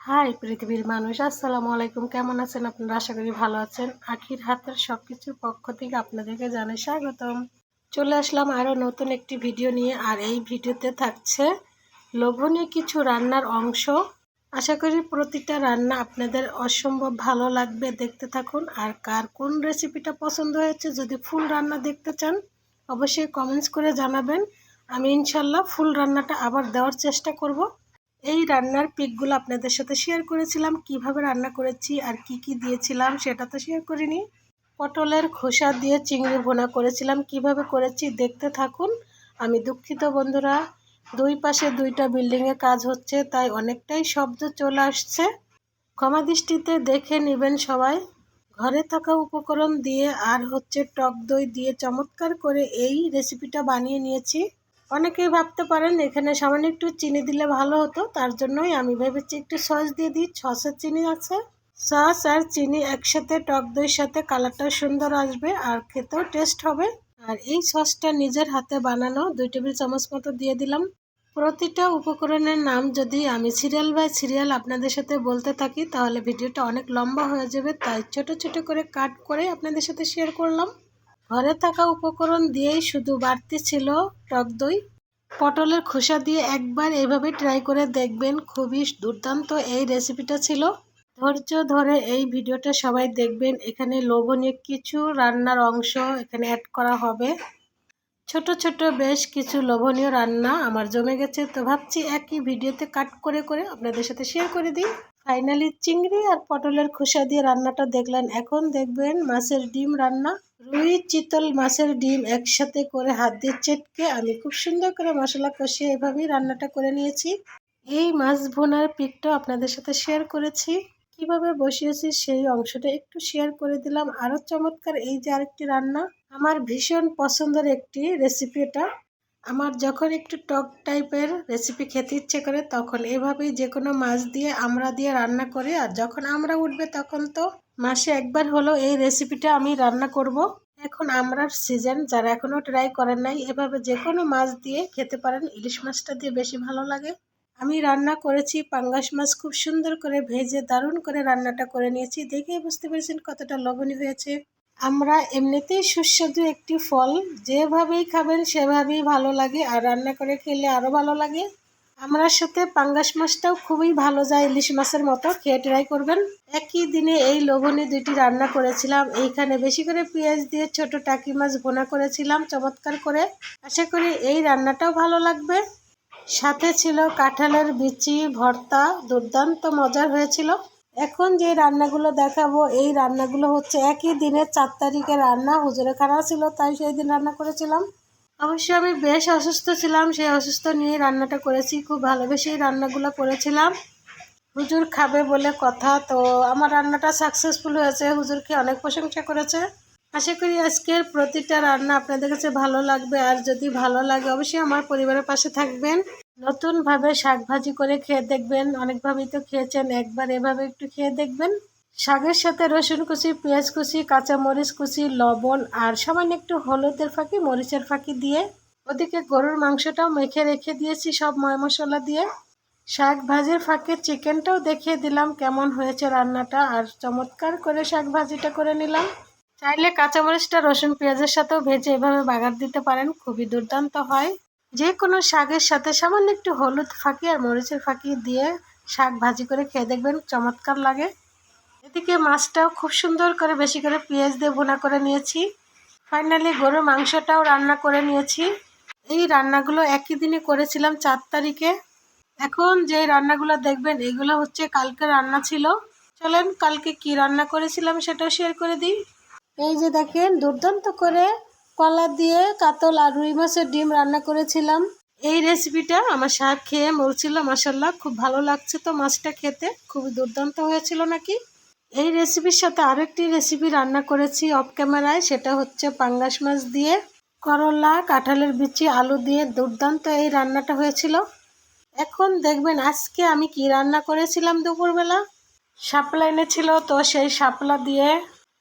High পৃথিবীর মানুষ, আসসালামু আলাইকুম। কেমন আছেন আপনারা? আশা করি ভালো আছেন। আখির হাতের সবকিছুর পক্ষ থেকে আপনাদেরকে জানাই স্বাগতম। চলে আসলাম আরও নতুন একটি ভিডিও নিয়ে। আর এই ভিডিওতে থাকছে লোভনীয় কিছু রান্নার অংশ। আশা করি প্রতিটা রান্না আপনাদের অসম্ভব ভালো লাগবে। দেখতে থাকুন। আর কার কোন রেসিপিটা পছন্দ হয়েছে, যদি ফুল রান্না দেখতে চান অবশ্যই কমেন্টস করে জানাবেন। আমি ইনশাল্লাহ ফুল রান্নাটা আবার দেওয়ার চেষ্টা করব। এই রান্নার পিকগুলো আপনাদের সাথে শেয়ার করেছিলাম, কিভাবে রান্না করেছি আর কি কি দিয়েছিলাম সেটা তো শেয়ার করিনি। পটলের খোসা দিয়ে চিংড়ি ভুনা করেছিলাম, কিভাবে করেছি দেখতে থাকুন। আমি দুঃখিত বন্ধুরা, দুই পাশে দুইটা বিল্ডিংয়ে কাজ হচ্ছে, তাই অনেকটাই শব্দ চলে আসছে, ক্ষমা দৃষ্টিতে দেখে নেবেন সবাই। ঘরে থাকা উপকরণ দিয়ে আর টক দই দিয়ে চমৎকার করে এই রেসিপিটা বানিয়ে নিয়েছি। অনেকেই ভাবতে পারেন এখানে সামান্য একটু চিনি দিলে ভালো হতো, তার জন্যই আমি ভেবেছি একটু সস দিয়ে দিই। সসের চিনি আছে, সস আর চিনি একসাথে টক দইয়ের সাথে কালারটাও সুন্দর আসবে আর খেতেও টেস্ট হবে। আর এই সসটা নিজের হাতে বানানো, 2 টেবিল চামচ মতো দিয়ে দিলাম। প্রতিটা উপকরণের নাম যদি আমি সিরিয়াল বাই সিরিয়াল আপনাদের সাথে বলতে থাকি তাহলে ভিডিওটা অনেক লম্বা হয়ে যাবে, তাই ছোট ছোট করে কাট করে আপনাদের সাথে শেয়ার করলাম। ঘরে থাকা উপকরণ দিয়েই শুধু বাড়তি ছিল টক দই। পটলের খোসা দিয়ে একবার এইভাবে ট্রাই করে দেখবেন, খুবই দুর্দান্ত এই রেসিপিটা ছিল। ধৈর্য ধরে এই ভিডিওটা সবাই দেখবেন। এখানে লোভনীয় কিছু রান্নার অংশ এখানে অ্যাড করা হবে। ছোট ছোট বেশ কিছু লোভনীয় রান্না আমার জমে গেছে, তো ভাবছি একই ভিডিওতে কাট করে করে আপনাদের সাথে শেয়ার করে দিই। ফাইনালি চিংড়ি আর পটলের খোসা দিয়ে রান্নাটা দেখলেন, এখন দেখবেন মাছের ডিম রান্না। রুই চিতল মাছের ডিম একসাথে করে হাত দিয়ে চেটকে আমি খুব সুন্দর করে মশলা কষিয়ে এভাবেই রান্নাটা করে নিয়েছি। এই মাছ ভুনার পিকটাও আপনাদের সাথে শেয়ার করেছি, কিভাবে বসিয়েছি সেই অংশটা একটু শেয়ার করে দিলাম। আরও চমৎকার এই যে আরেকটি রান্না, আমার ভীষণ পছন্দের একটি রেসিপি এটা। আমার যখন একটু টক টাইপের রেসিপি খেতে ইচ্ছে করে তখন এভাবেই যে কোনো মাছ দিয়ে আমড়া দিয়ে রান্না করি। আর যখন আমড়া উঠবে তখন তো মাসে একবার হলো এই রেসিপিটা আমি রান্না করব। এখন আমড়ার সিজন, যারা এখনো ট্রাই করেন নাই এভাবে যে কোনো মাছ দিয়ে খেতে পারেন। ইলিশ মাছটা দিয়ে বেশি ভালো লাগে। আমি রান্না করেছি পাঙ্গাস মাছ, খুব সুন্দর করে ভেজে দারুণ করে রান্নাটা করে নিয়েছি। দেখেই বুঝতে পেরেছেন কতটা লবণীয় হয়েছে। আমরা এমনিতেই সুস্বাদু একটি ফল, যেভাবেই খাবেন সেভাবেই ভালো লাগে, আর রান্না করে খেলে আরও ভালো লাগে। আমরার সাথে পাঙ্গাস মাছটাও খুবই ভালো যায়, ইলিশ মাছের মতো, খেয়ে ট্রাই করবেন। একই দিনে এই লোভনীয় দুইটি রান্না করেছিলাম। এইখানে বেশি করে পেঁয়াজ দিয়ে ছোট টাকি মাছ ভুনা করেছিলাম চমৎকার করে। আশা করি এই রান্নাটাও ভালো লাগবে। সাথে ছিল কাঁঠালের বিচি ভর্তা, দুর্দান্ত মজার হয়েছিল। এখন যে রান্নাগুলো দেখাবো এই রান্নাগুলো একই দিনে 4 তারিখের রান্না। হুজুরে খানা ছিল তাই সেই দিন রান্না করেছিলাম। অবশ্য আমি বেশ অসুস্থ ছিলাম, সেই অসুস্থ নিয়ে রান্নাটা করেছি। খুব ভালোবেসেই রান্নাগুলো করেছিলাম, হুজুর খাবে বলে কথা। তো আমার রান্নাটা সাকসেসফুল হয়েছে, হুজুরকে অনেক প্রশংসা করেছে। আশা করি আজকের প্রতিটা রান্না আপনাদের কাছে ভালো লাগবে। আর যদি ভালো লাগে অবশ্যই আমার পরিবারের পাশে থাকবেন। নতুনভাবে শাক ভাজি করে খেয়ে দেখবেন, অনেকভাবেই তো খেয়েছেন, একবার এভাবে একটু খেয়ে দেখবেন। শাকের সাথে রসুন কুচি, পেঁয়াজ কুচি, কাঁচামরিচ কুচি, লবণ আর সামান্য একটু হলুদের ফাঁকি, মরিচের ফাঁকি দিয়ে ওদিকে গরুর মাংসটাও মেখে রেখে দিয়েছি সব ময় মশলা দিয়ে। শাক ভাজির ফাঁকে চিকেনটাও দেখিয়ে দিলাম কেমন হয়েছে রান্নাটা, আর চমৎকার করে শাক ভাজিটা করে নিলাম। চাইলে কাঁচামরিচটা রসুন পেঁয়াজের সাথেও ভেজে এভাবে বাগার দিতে পারেন, খুবই দুর্দান্ত হয়। যে কোনো শাকের সাথে সামান্য একটু হলুদ ফাঁকি আর মরিচের ফাঁকি দিয়ে শাক ভাজি করে খেয়ে দেখবেন, চমৎকার লাগে। এদিকে মাছটাও খুব সুন্দর করে বেশি করে পেঁয়াজ দিয়ে ভুনা করে নিয়েছি। ফাইনালি গরুর মাংসটাও রান্না করে নিয়েছি। এই রান্নাগুলো একই দিনে করেছিলাম 4 তারিখে। এখন যে রান্নাগুলো দেখবেন এগুলো কালকে রান্না ছিল। চলেন কালকে কি রান্না করেছিলাম সেটাও শেয়ার করে দিই। এই যে দেখেন, দুর্দান্ত করে কলা দিয়ে কাতল আর রুই মাছের ডিম রান্না করেছিলাম। এই রেসিপিটা আমার শাক খেয়ে বলছিল মাশাল্লাহ খুব ভালো লাগছে, তো মাছটা খেতে খুবই দুর্দান্ত হয়েছিল নাকি। এই রেসিপির সাথে আরেকটি রেসিপি রান্না করেছি অফ ক্যামেরায়, সেটা পাঙ্গাস মাছ দিয়ে করলা, কাঁঠালের বিচি, আলু দিয়ে দুর্দান্ত এই রান্নাটা হয়েছিল। এখন দেখবেন আজকে আমি কি রান্না করেছিলাম দুপুরবেলা। শাপলা এনেছিল, তো সেই শাপলা দিয়ে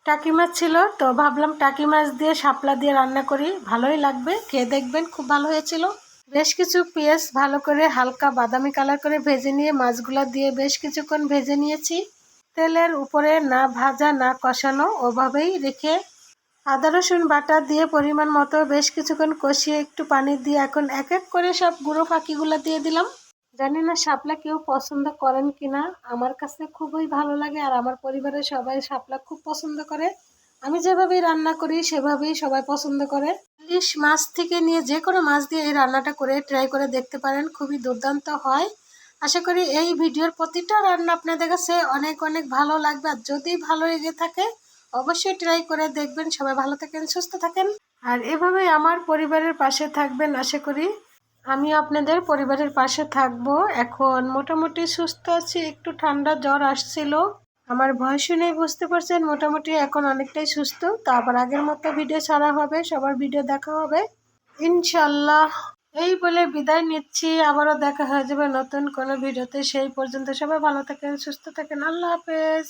টাকি মাছ ছিল, তো ভাবলাম টাকি মাছ দিয়ে শাপলা দিয়ে রান্না করি, ভালোই লাগবে, খেয়ে দেখবেন, খুব ভালো হয়েছিল। বেশ কিছু পেঁয়াজ ভালো করে হালকা বাদামি কালার করে ভেজে নিয়ে মাছগুলো দিয়ে বেশ কিছুক্ষণ ভেজে নিয়েছি। তেলের উপরে না ভাজা না কষানো, ওভাবেই রেখে আদা রসুন বাটা দিয়ে পরিমাণ মতো বেশ কিছুক্ষণ কষিয়ে একটু পানি দিয়ে এখন এক এক করে সব গুঁড়ো ফাঁকিগুলো দিয়ে দিলাম। জানি না শাপলা কেউ পছন্দ করেন কিনা, আমার কাছে খুবই ভালো লাগে আর আমার পরিবারের সবাই শাপলা খুব পছন্দ করে। আমি যেভাবেই রান্না করি সেভাবেই সবাই পছন্দ করে। ইলিশ মাছ থেকে নিয়ে যে কোনো মাছ দিয়ে এই রান্নাটা করে ট্রাই করে দেখতে পারেন, খুবই দুর্দান্ত হয়। আশা করি এই ভিডিওর প্রতিটা রান্না আপনাদের কাছে অনেক অনেক ভালো লাগবে। আর যদি ভালো লেগে থাকে অবশ্যই ট্রাই করে দেখবেন। সবাই ভালো থাকেন, সুস্থ থাকেন আর এভাবেই আমার পরিবারের পাশে থাকবেন। আশা করি আমি আপনাদের পরিবারের পাশে থাকবো। এখন মোটামুটি সুস্থ আছি, একটু ঠান্ডা জ্বর আসছিল, আমার ভয় শুনেই বুঝতে পারছেন মোটামুটি এখন অনেকটাই সুস্থ। তো আবার আগের মতো ভিডিও ছাড়া হবে, সবার ভিডিও দেখা হবে ইনশাল্লাহ। এই বলে বিদায় নিচ্ছি, আবারও দেখা হয়ে যাবে নতুন কোনো ভিডিওতে। সেই পর্যন্ত সবাই ভালো থাকেন, সুস্থ থাকেন, আল্লাহ হাফেজ।